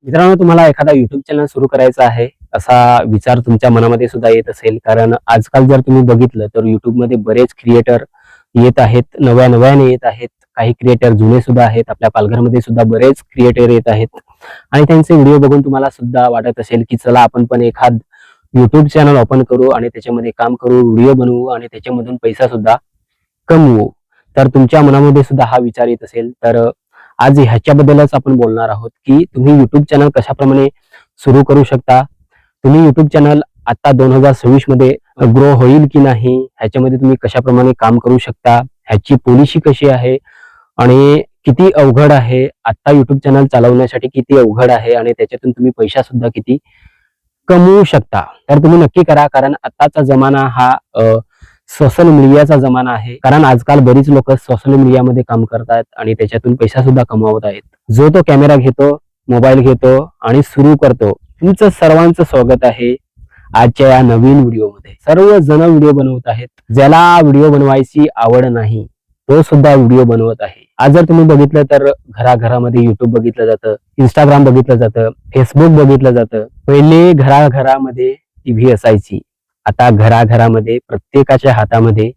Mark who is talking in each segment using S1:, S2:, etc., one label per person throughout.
S1: मित्रांनो, तुम्हाला एखादा युट्यूब चॅनल सुरू करायचा आहे असा विचार तुमच्या मनामध्ये सुद्धा येत असेल, कारण आजकाल जर तुम्ही बघितलं तर युट्यूबमध्ये बरेच क्रिएटर येत आहेत, नव्याने येत आहेत. काही क्रिएटर जुने सुद्धा आहेत. आपल्या पालघरमध्ये सुद्धा बरेच क्रिएटर येत आहेत आणि त्यांचे व्हिडिओ बघून तुम्हाला सुद्धा वाटत असेल की चला आपण पण एखाद युट्यूब चॅनल ओपन करू आणि त्याच्यामध्ये काम करू, व्हिडिओ बनवू आणि त्याच्यामधून पैसा सुद्धा कमवू. तर तुमच्या मनामध्ये सुद्धा हा विचार येत असेल तर आज ह्याच्याबद्दलच आपण बोलणार आहोत की तुम्ही युट्यूब चॅनल कशाप्रमाणे सुरू करू शकता. तुम्ही युट्यूब चॅनल आता 2026 मध्ये ग्रो होईल की नाही, ह्याच्यामध्ये तुम्ही कशाप्रमाणे काम करू शकता, ह्याची पॉलिसी कशी आहे आणि किती अवघड आहे. आता युट्यूब चॅनल चालवण्यासाठी किती अवघड आहे आणि त्याच्यातून तुम्ही पैसा सुद्धा किती कमवू शकता. तर तुम्ही नक्की करा, कारण आताचा जमाना हा सोशल मीडियाचा जमाना आहे. कारण आजकाल बरीच लोक सोशल मीडियामध्ये काम करतात आणि त्याच्यातून पैसा सुद्धा कमवत आहेत. जो तो कॅमेरा घेतो, मोबाईल घेतो आणि सुरू करतो. तुमचं सर्वांचं स्वागत आहे आजच्या या नवीन व्हिडिओमध्ये. सर्वजण व्हिडिओ बनवत आहेत. ज्याला व्हिडिओ बनवायची आवड नाही तो सुद्धा व्हिडिओ बनवत आहे. आज जर तुम्ही बघितलं तर घराघरामध्ये युट्यूब बघितलं जातं, इंस्टाग्राम बघितलं जातं, फेसबुक बघितलं जातं. पहिले घराघरामध्ये टीव्ही असायची, आता घराघरामध्ये प्रत्येकाच्या हातामध्ये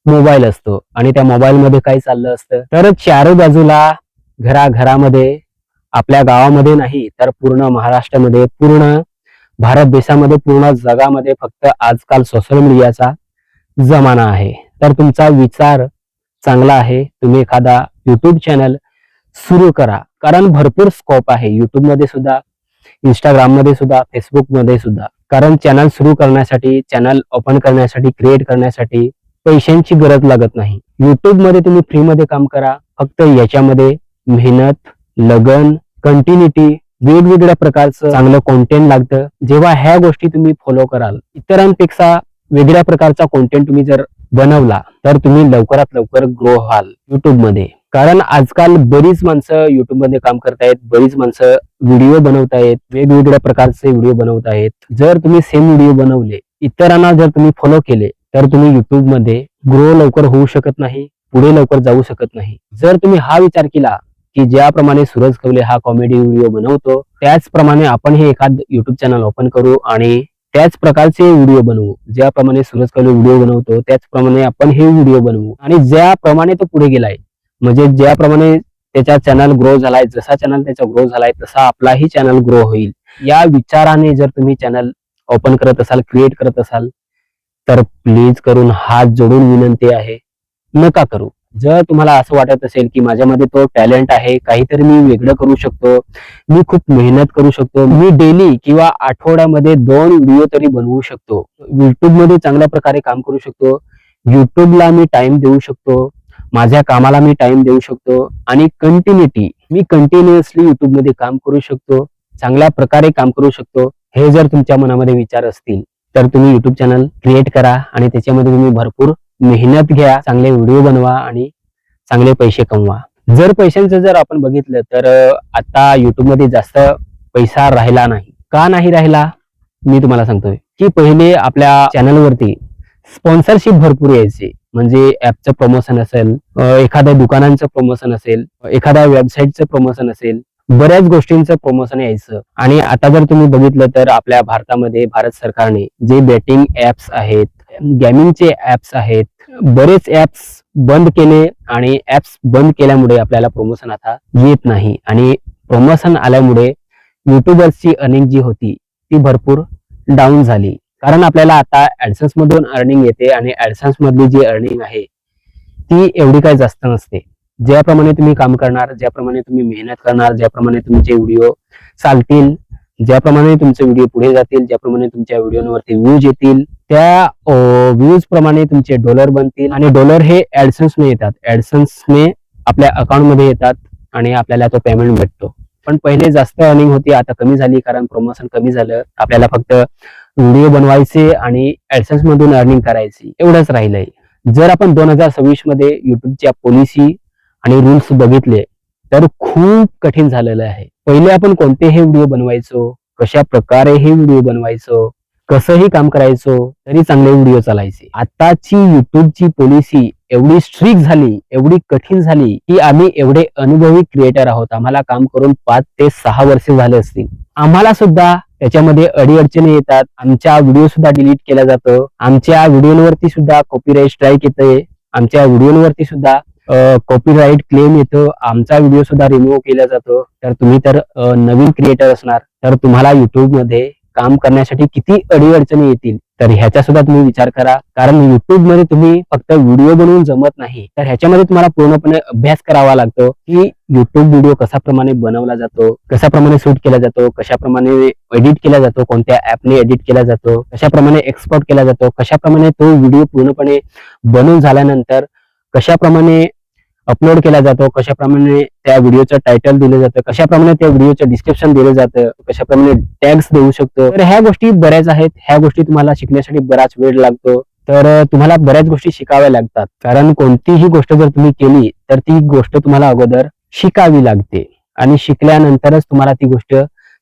S1: मोबाईल असतो आणि त्या मोबाईल मध्ये काय चाललं असतं तर चार बाजूला घराघरामध्ये, आपल्या गावामध्ये नाही तर पूर्ण महाराष्ट्रामध्ये, पूर्ण भारत देशामध्ये, पूर्ण जगामध्ये फक्त आजकाल सोशल मीडियाचा जमाना आहे. तर तुमचा विचार चांगला आहे, तुम्ही एखादा युट्यूब चॅनल सुरू करा, कारण भरपूर स्कोप आहे युट्यूब मध्ये सुद्धा, इंस्टाग्राम मध्ये सुद्धा, फेसबुक मध्ये सुद्धा. कारण चॅनल सुरू करण्यासाठी, चॅनल ओपन करण्यासाठी, क्रिएट करण्यासाठी पैशांची गरज लागत नाही. युट्यूब मध्ये तुम्ही फ्री मध्ये काम करा. फक्त याच्यामध्ये मेहनत, लगन, कंटिन्युटी, वेगवेगळ्या प्रकारचं चांगलं कॉन्टेंट लागतं. जेव्हा ह्या गोष्टी तुम्ही फॉलो कराल, इतरांपेक्षा वेगळ्या प्रकारचा कॉन्टेंट तुम्ही जर बनवला तर तुम्ही लवकरात लवकर ग्रो व्हाल युट्यूब मध्ये. कारण आजकाल बरीच माणसं युट्यूब मध्ये काम करतायत, बरीच माणसं व्हिडिओ बनवतायत, वेगवेगळ्या प्रकारचे व्हिडिओ बनवतायत. जर तुम्ही सेम व्हिडिओ बनवले, इतरांना जर तुम्ही फॉलो केले तर तुम्ही युट्यूब मध्ये ग्रो लवकर होऊ शकत नाही, पुढे लवकर जाऊ शकत नाही. जर तुम्ही हा विचार केला की ज्याप्रमाणे सूरज कवले हा कॉमेडी व्हिडिओ बनवतो त्याचप्रमाणे आपण हे एखाद युट्यूब चॅनल ओपन करू आणि त्याच प्रकारचे व्हिडिओ बनवू, ज्याप्रमाणे सूरज कवले व्हिडिओ बनवतो त्याचप्रमाणे आपण हे व्हिडिओ बनवू आणि ज्याप्रमाणे तो पुढे गेलाय, म्हणजे ज्याप्रमाणे त्याचा चॅनल ग्रो झालाय, जसा चॅनल त्याचा ग्रो झालाय तसा आपलाही चॅनल ग्रो होईल. या विचाराने जर तुम्ही चॅनल ओपन करत असाल, क्रिएट करत असाल तर प्लीज करून हात जोडून विनंती आहे, नका करू. जर तुम्हाला असं वाटत असेल की माझ्यामध्ये तो टॅलेंट आहे, काहीतरी मी वेगळं करू शकतो, मी खूप मेहनत करू शकतो, मी डेली किंवा आठवड्यामध्ये 2 व्हिडिओ तरी बनवू शकतो, युट्यूब मध्ये चांगल्या प्रकारे काम करू शकतो, युट्यूबला मी टाइम देऊ शकतो, माझ्या कामाला मी टाइम देऊ शकतो आणि मी कंटिन्युअसली युट्यूब मध्ये काम करू शकतो, चांगल्या प्रकारे काम करू शकतो, हे जर तुमच्या मनामध्ये विचार असतील तर तुम्ही युट्यूब चॅनल क्रिएट करा आणि त्याच्यामध्ये तुम्ही भरपूर मेहनत घ्या, चांगले व्हिडिओ बनवा आणि चांगले पैसे कमवा. जर पैशांचं जर आपण बघितलं तर आता युट्यूब मध्ये जास्त पैसा राहिला नाही. का नाही राहिला मी तुम्हाला सांगतोय की पहिले आपल्या चॅनलवरती स्पॉन्सरशिप भरपूर यायचे. म्हणजे ऍपचं प्रमोशन असेल, एखाद्या दुकानांचं प्रमोशन असेल, एखाद्या वेबसाईटचं प्रमोशन असेल, बऱ्याच गोष्टींचं प्रमोशन यायचं. आणि आता जर तुम्ही बघितलं तर आपल्या भारतामध्ये भारत सरकारने जे बेटिंग ऍप्स आहेत, गेमिंगचे ऍप्स आहेत, बरेच ऍप्स बंद केले आणि ऍप्स बंद केल्यामुळे आपल्याला प्रमोशन आता येत नाही आणि प्रमोशन आल्यामुळे युट्यूबर्सची अर्निंग जी होती ती भरपूर डाऊन झाली. कारण आपल्याला आता ऍडसन्स मधून अर्निंग येते आणि ऍडसन्स मधली जी अर्निंग आहे ती एवढी काही जास्त नसते. ज्याप्रमाणे तुम्ही काम करणार, ज्याप्रमाणे तुम्ही मेहनत करणार, ज्याप्रमाणे तुमचे व्हिडिओ चालतील, ज्याप्रमाणे तुमचे व्हिडिओ पुढे जातील, ज्याप्रमाणे तुमच्या व्हिडिओवरती व्ह्यूज येतील, त्या व्ह्यूज प्रमाणे तुमचे डॉलर बनतील आणि डॉलर हे ऍडसन्सने येतात. ऍडसन्सने आपल्या अकाउंट मध्ये येतात आणि आपल्याला तो पेमेंट भेटतो. पण पहिले जास्त अर्निंग होती, आता कमी झाली कारण प्रमोशन कमी झालं. आपल्याला फक्त व्हिडिओ बनवायचे आणि ऍडसन्स मधून अर्निंग करायची, एवढंच राहिलंय. जर आपण 2026 मध्ये युट्यूबच्या पॉलिसी आणि रूल्स बघितले तर खूप कठीण झालेलं आहे. पहिले आपण कोणते हे व्हिडिओ बनवायचो, कशा प्रकारे हे व्हिडिओ बनवायचो, कसंही काम करायचो तरी चांगले व्हिडिओ चालायचे. आताची युट्यूबची पॉलिसी एवढी स्ट्रिक्ट झाली, एवढी कठीण झाली की आम्ही एवढे अनुभवी क्रिएटर आहोत. आम्हाला काम करून 5 ते 6 वर्ष झाले असतील. आम्हाला सुद्धा त्याच्यामध्ये अडीअडचणी येतात. आमच्या व्हिडिओ सुद्धा डिलीट केला जातो. आमच्या व्हिडिओवरती सुद्धा कॉपीराईट स्ट्राईक येते. आमच्या व्हिडिओवरती सुद्धा कॉपीराईट क्लेम येतो. आमचा व्हिडिओ सुद्धा रिमूव्ह केला जातो. तर तुम्ही तर नवीन क्रिएटर असणार, तर तुम्हाला युट्यूब मध्ये काम करण्यासाठी किती अडीअडचणी येतील, तर ह्याचा सुद्धा तुम्ही विचार करा. कारण युट्यूब मध्ये तुम्ही फक्त व्हिडिओ बनवून जमत नाही, तर ह्याच्यामध्ये तुम्हाला पूर्णपणे अभ्यास करावा लागतो की युट्यूब व्हिडिओ कशाप्रमाणे बनवला जातो, कशाप्रमाणे शूट केला जातो, कशाप्रमाणे एडिट केला जातो, कोणत्या ऍपने एडिट केला जातो, कशाप्रमाणे एक्सपोर्ट केला जातो, कशाप्रमाणे तो व्हिडिओ पूर्णपणे बनवून झाल्यानंतर कशाप्रमाणे अपलोड केला जातो, कशाप्रमाणे त्या व्हिडिओचं टायटल दिलं जातं, कशाप्रमाणे त्या व्हिडिओचं डिस्क्रिप्शन दिलं जातं, कशाप्रमाणे टॅग्स देऊ शकतो. तर ह्या गोष्टी बऱ्याच आहेत. ह्या गोष्टी तुम्हाला शिकण्यासाठी बराच वेळ लागतो. तर तुम्हाला बऱ्याच गोष्टी शिकाव्या लागतात. कारण कोणतीही गोष्ट जर तुम्ही केली तर ती गोष्ट तुम्हाला अगोदर शिकावी लागते आणि शिकल्यानंतरच तुम्हाला ती गोष्ट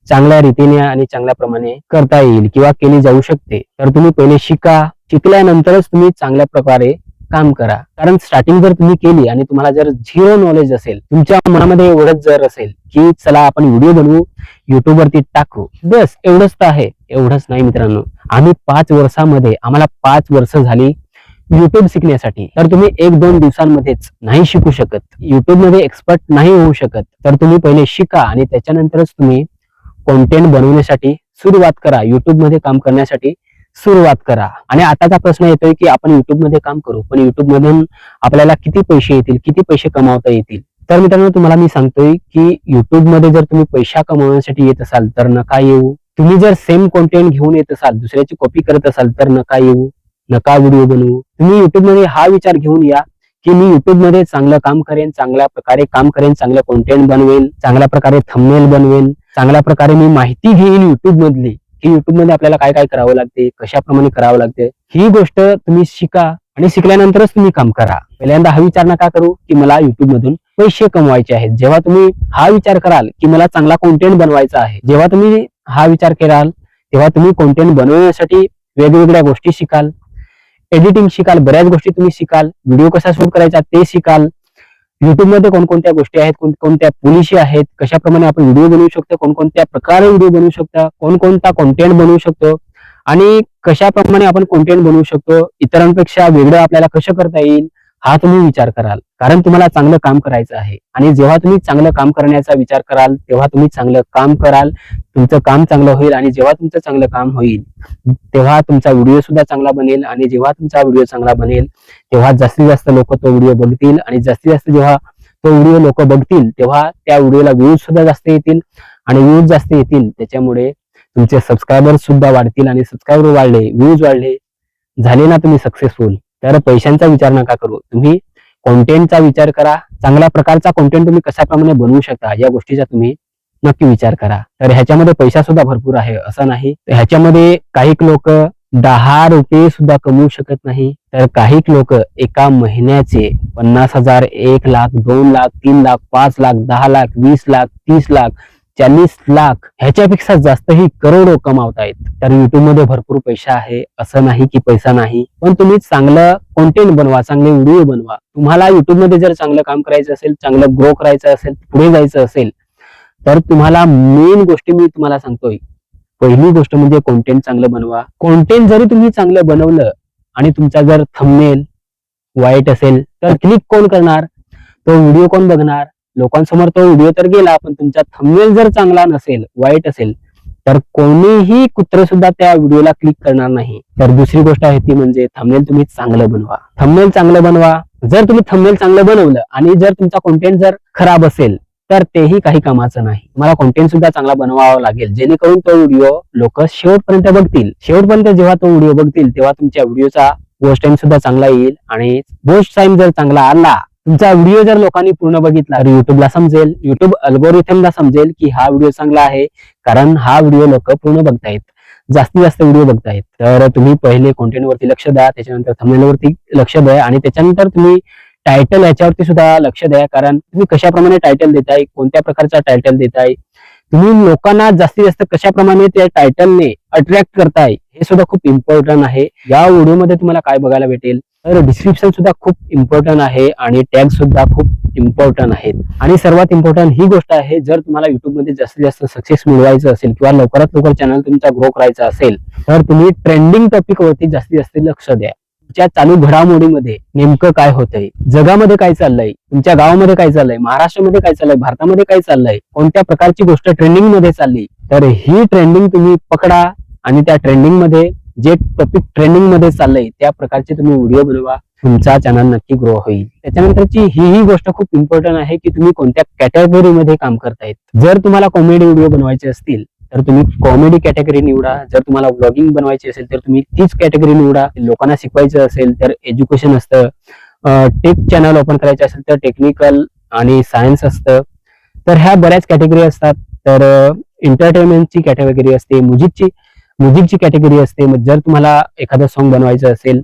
S1: चांगल्या रीतीने आणि चांगल्या प्रमाणे करता येईल किंवा केली जाऊ शकते. तर तुम्ही पहिले शिका, शिकल्यानंतरच तुम्ही चांगल्या प्रकारे काम करा. कारण स्टार्टिंग जर तुम्ही केली आणि तुम्हाला जर झिरो नॉलेज असेल, तुमच्या मनामध्ये एवढंच जर असेल की चला आपण व्हिडिओ बनवू, युट्यूब वरती टाकू, बस एवढंच तर आहे. एवढंच नाही मित्रांनो. आम्ही 5 वर्षामध्ये, आम्हाला 5 वर्ष झाली युट्यूब शिकण्यासाठी. तर तुम्ही 1-2 दिवसांमध्येच नाही शिकू शकत, युट्यूब मध्ये एक्सपर्ट नाही होऊ शकत. तर तुम्ही पहिले शिका आणि त्याच्यानंतरच तुम्ही कॉन्टेंट बनवण्यासाठी सुरुवात करा, युट्यूब मध्ये काम करण्यासाठी सुरुवात करा. आणि आताचा प्रश्न येतोय की आपण युट्यूब मध्ये काम करू, पण युट्यूब मधून आपल्याला किती पैसे येतील, किती पैसे कमावता येतील. तर मित्रांनो तुम्हाला मी सांगतोय की युट्यूब मध्ये जर तुम्ही पैसा कमवण्यासाठी येत असाल तर नका येऊ. तुम्ही जर सेम कॉन्टेंट घेऊन येत असाल, दुसऱ्याची कॉपी करत असाल तर नका येऊ, नका व्हिडिओ बनवू. तुम्ही युट्यूब मध्ये हा विचार घेऊन या की मी युट्यूब मध्ये चांगलं काम करेन, चांगल्या प्रकारे काम करेन, चांगलं कॉन्टेंट बनवेन, चांगल्या प्रकारे थंबनेल बनवेन, चांगल्या प्रकारे मी माहिती घेईन युट्यूब मधली की युट्यूब मध्ये आपल्याला काय काय करावं लागते, कशाप्रमाणे करावं लागते. ही गोष्ट तुम्ही शिका आणि शिकल्यानंतरच तुम्ही काम करा. पहिल्यांदा हा विचार नका करू की मला युट्यूब मधून पैसे कमवायचे आहेत. जेव्हा तुम्ही हा विचार कराल की मला चांगला कॉन्टेंट बनवायचा आहे, जेव्हा तुम्ही हा विचार कराल तेव्हा तुम्ही कॉन्टेंट बनवण्यासाठी वेगवेगळ्या गोष्टी शिकाल, एडिटिंग शिकाल, बऱ्याच गोष्टी तुम्ही शिकाल, व्हिडिओ कसा शूट करायचा ते शिकाल. युट्यूब मध्ये कोणकोणत्या गोष्टी आहेत, कोणकोणत्या पॉलिसी आहेत, कशाप्रमाणे आपण व्हिडिओ बनवू शकतो, कोणकोणत्या प्रकारे व्हिडिओ बनवू शकता, कोणकोणता कॉन्टेंट बनवू शकतो आणि कशाप्रमाणे आपण कॉन्टेंट बनवू शकतो, इतरांपेक्षा वेगळं आपल्याला कसं करता येईल, हा तुम्ही विचार कराल. कारण तुम्हाला चांगलं काम करायचं आहे आणि जेव्हा तुम्ही चांगलं काम करण्याचा विचार कराल तेव्हा तुम्ही चांगलं काम कराल, तुमचं काम चांगलं होईल आणि जेव्हा तुमचं चांगलं काम होईल तेव्हा तुमचा व्हिडिओ सुद्धा चांगला बनेल आणि जेव्हा तुमचा व्हिडिओ चांगला बनेल तेव्हा जास्तीत जास्त लोक तो व्हिडिओ बघतील आणि जास्तीत जास्त जेव्हा तो व्हिडिओ लोक बघतील तेव्हा त्या व्हिडिओला व्ह्यूज सुद्धा जास्त येतील आणि व्ह्यूज जास्त येतील त्याच्यामुळे तुमचे सबस्क्रायबर्स सुद्धा वाढतील आणि सबस्क्रायबर वाढले, व्ह्यूज वाढले, झाले ना तुम्ही सक्सेसफुल. तर पैशांचा विचार नका करू, तुम्ही कॉन्टेंटचा विचार करा. चांगल्या प्रकारचा कॉन्टेंट तुम्ही कशाप्रमाणे बनवू शकता या गोष्टीचा तुम्ही नक्की विचार करा. तर ह्याच्यामध्ये पैसा सुद्धा भरपूर आहे असं नाही. ह्याच्यामध्ये काही लोक 10 रुपये सुद्धा कमवू शकत नाही, तर काही लोक एका महिन्याचे 50,000, 1 लाख, 2 लाख, 3 लाख, 5 लाख, 10 लाख, 20 लाख, 30 लाख, 40 लाख ह्याच्यापेक्षा जास्तही करोडो कमावतायत. तर युट्यूब मध्ये भरपूर पैसा आहे असं नाही की पैसा नाही, पण तुम्ही चांगलं कॉन्टेंट बनवा, चांगले व्हिडिओ बनवा. तुम्हाला युट्यूब मध्ये जर चांगलं काम करायचं असेल, चांगलं ग्रो करायचं असेल, पुढे जायचं असेल तर तुम्हाला मेन गोष्टी मी तुम्हाला सांगतोय. पहिली गोष्ट म्हणजे कॉन्टेंट चांगलं बनवा. कॉन्टेंट जरी तुम्ही चांगलं बनवलं आणि तुमचा जर थंबनेल वाईट असेल तर क्लिक कोण करणार, तो व्हिडिओ कोण बघणार, लोकांसमोर तो व्हिडिओ तर गेला पण तुमचा थंबनेल जर चांगला नसेल, वाईट असेल तर कोणीही कुत्र सुद्धा त्या व्हिडिओला क्लिक करणार नाही. तर दुसरी गोष्ट आहे ती म्हणजे थंबनेल तुम्ही चांगलं बनवा. थंबनेल चांगलं बनवा. जर तुम्ही थंबनेल चांगलं बनवलं आणि जर तुमचा कॉन्टेंट जर खराब असेल तर तेही काही कामाचं नाही. तुम्हाला कॉन्टेंट सुद्धा चांगला बनवावा लागेल जेणेकरून तो व्हिडिओ लोक शेवटपर्यंत बघतील. शेवटपर्यंत जेव्हा तो व्हिडिओ बघतील तेव्हा तुमच्या व्हिडिओचा वॉच टाइम सुद्धा चांगला येईल आणि वॉच टाइम जर चांगला आला, तुमचा व्हिडिओ जर लोकांनी पूर्ण बघितला तर युट्यूबला समजेल, युट्यूब अल्गोरिथमला समजेल की हा व्हिडिओ चांगला आहे कारण हा व्हिडिओ लोक पूर्ण बघतायत, जास्तीत जास्त व्हिडिओ बघतायत. तर तुम्ही पहिले कॉन्टेंट वरती लक्ष द्या, त्याच्यानंतर थंबनेल वरती लक्ष द्या आणि त्याच्यानंतर तुम्ही टायटल याच्यावरती सुद्धा लक्ष द्या. कारण तुम्ही कशाप्रमाणे टायटल देताय, कोणत्या प्रकारचा टायटल देताय, तुम्ही लोकांना जास्तीत जास्त कशाप्रमाणे त्या टायटलने अट्रॅक्ट करताय हे सुद्धा खूप इम्पॉर्टंट आहे. या व्हिडिओमध्ये तुम्हाला काय बघायला भेटेल तर डिस्क्रिप्शन सुद्धा खूप इम्पॉर्टंट आहे आणि टॅग सुद्धा खूप इम्पॉर्टंट आहेत. आणि सर्वात इम्पॉर्टंट ही गोष्ट आहे, जर तुम्हाला युट्यूबमध्ये जास्तीत जास्त सक्सेस मिळवायचं असेल किंवा लवकरात लवकर चॅनल तुमचा ग्रो करायचा असेल तर तुम्ही ट्रेंडिंग टॉपिक वरती जास्तीत जास्त लक्ष द्या. तुमच्या चालू घडामोडीमध्ये नेमकं काय होतंय, जगामध्ये काय चाललंय, तुमच्या गावामध्ये काय चाललंय, महाराष्ट्रामध्ये काय चाललंय, भारतामध्ये काय चाललंय, कोणत्या प्रकारची गोष्ट ट्रेंडिंग मध्ये चालली, तर ही ट्रेंडिंग तुम्ही पकडा आणि त्या ट्रेंडिंग मध्ये जे टॉपिक ट्रेंडिंग मध्ये चाललंय त्या प्रकारचे तुम्ही व्हिडिओ बनवा. तुमचा चॅनल नक्की ग्रो होईल. त्याच्यानंतरची ही गोष्ट खूप इम्पॉर्टंट आहे की तुम्ही कोणत्या कॅटेगरीमध्ये काम करतायत. जर तुम्हाला कॉमेडी व्हिडिओ बनवायचे असतील तर तुम्ही कॉमेडी कॅटेगरी निवडा. जर तुम्हाला व्लॉगिंग बनवायची असेल तर तुम्ही तीच कॅटेगरी निवडा. लोकांना शिकवायचं असेल तर एज्युकेशन असतं. टेक चॅनल ओपन करायचे असेल तर टेक्निकल आणि सायन्स असतं. तर ह्या बऱ्याच कॅटेगरी असतात. तर एंटरटेनमेंटची कॅटेगरी असते, म्युझिकची कॅटेगरी असते. मग जर तुम्हाला एखादं सॉन्ग बनवायचं असेल,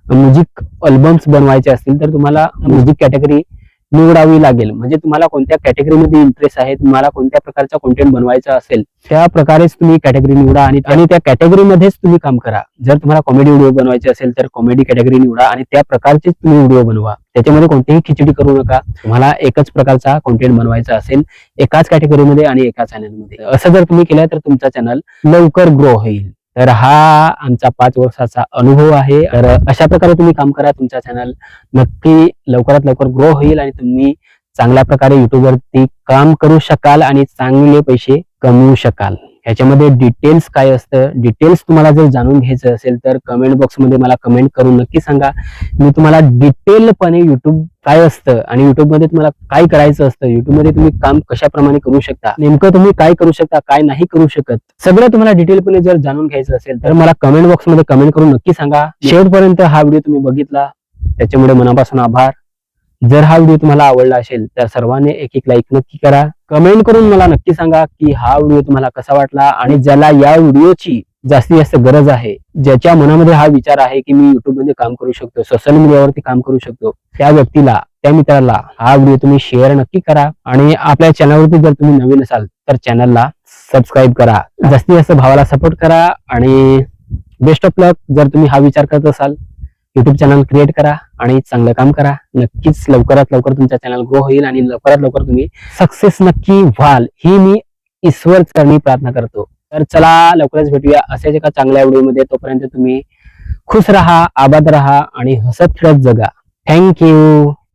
S1: म्युझिक अल्बम्स बनवायचे असतील तर तुम्हाला म्युझिक कॅटेगरी निवडावी लागेल. म्हणजे तुम्हाला कोणत्या कॅटेगरीमध्ये इंटरेस्ट आहे, तुम्हाला कोणत्या प्रकारचा कंटेंट बनवायचा असेल त्या प्रकारेच तुम्ही कॅटेगरी निवडा आणि त्या कॅटेगरीमध्येच तुम्ही काम करा. जर तुम्हाला कॉमेडी व्हिडिओ बनवायचे असेल तर कॉमेडी कॅटेगरी निवडा आणि त्या प्रकारचेच तुम्ही व्हिडिओ बनवा. त्याच्यामध्ये कोणतीही खिचडी करू नका. तुम्हाला एकच प्रकारचा कंटेंट बनवायचा असेल एकाच कॅटेगरीमध्ये आणि एका चॅनलमध्ये. असं जर तुम्ही केलं तर तुमचा चॅनल लवकर ग्रो होईल. तर हा आमचा 5 वर्षाचा अनुभव आहे. तर अशा प्रकारे तुम्ही काम करा. तुमचा चॅनल नक्की लवकरात लवकर ग्रो होईल आणि तुम्ही चांगल्या प्रकारे युट्यूबवरती काम करू शकाल आणि चांगले पैसे कमवू शकाल. ह्याच्यामध्ये डिटेल्स काय असतं, डिटेल्स तुम्हाला जर जाणून घ्यायचं असेल तर कमेंट बॉक्समध्ये मला कमेंट करून नक्की सांगा. मी तुम्हाला डिटेलपणे युट्यूब काय असतं आणि युट्यूबमध्ये तुम्हाला काय करायचं असतं, युट्यूबमध्ये तुम्ही काम कशाप्रमाणे करू शकता, नेमकं तुम्ही काय करू शकता, काय नाही करू शकत, सगळं तुम्हाला डिटेलपणे जर जाणून घ्यायचं असेल तर मला कमेंट बॉक्समध्ये कमेंट करून नक्की सांगा. शेवटपर्यंत हा व्हिडिओ तुम्ही बघितला त्याच्यामुळे मनापासून आभार. जर हा व्हिडिओ तुम्हाला आवडला असेल तर सर्वांनी एक लाईक नक्की करा. कमेंट करून मला नक्की सांगा की हा व्हिडिओ तुम्हाला कसा वाटला आणि ज्याला या व्हिडिओची जास्तीत जास्त गरज आहे, ज्याच्या मनामध्ये हा विचार आहे की मी युट्यूब मध्ये काम करू शकतो, सोशल मीडियावरती काम करू शकतो, त्या व्यक्तीला, त्या मित्राला हा व्हिडिओ तुम्ही शेअर नक्की करा. आणि आपल्या चॅनलवरती जर तुम्ही नवीन असाल तर चॅनलला सबस्क्राईब करा. जास्तीत जास्त भावाला सपोर्ट करा आणि बेस्ट ऑफ लक. जर तुम्ही हा विचार करत असाल युट्यूब चॅनल क्रिएट करा आणि चांगलं काम करा. नक्कीच लवकरात लवकर तुमचा चॅनल ग्रो होईल आणि लवकरात लवकर तुम्ही सक्सेस नक्की व्हाल ही मी ईश्वर चरणी प्रार्थना करतो. तर चला लवकरच भेटूया अशाच एका चांगल्या व्हिडिओमध्ये. तोपर्यंत तुम्ही खुश राहा, आबाद राहा आणि हसत खेळत जगा. थँक्यू.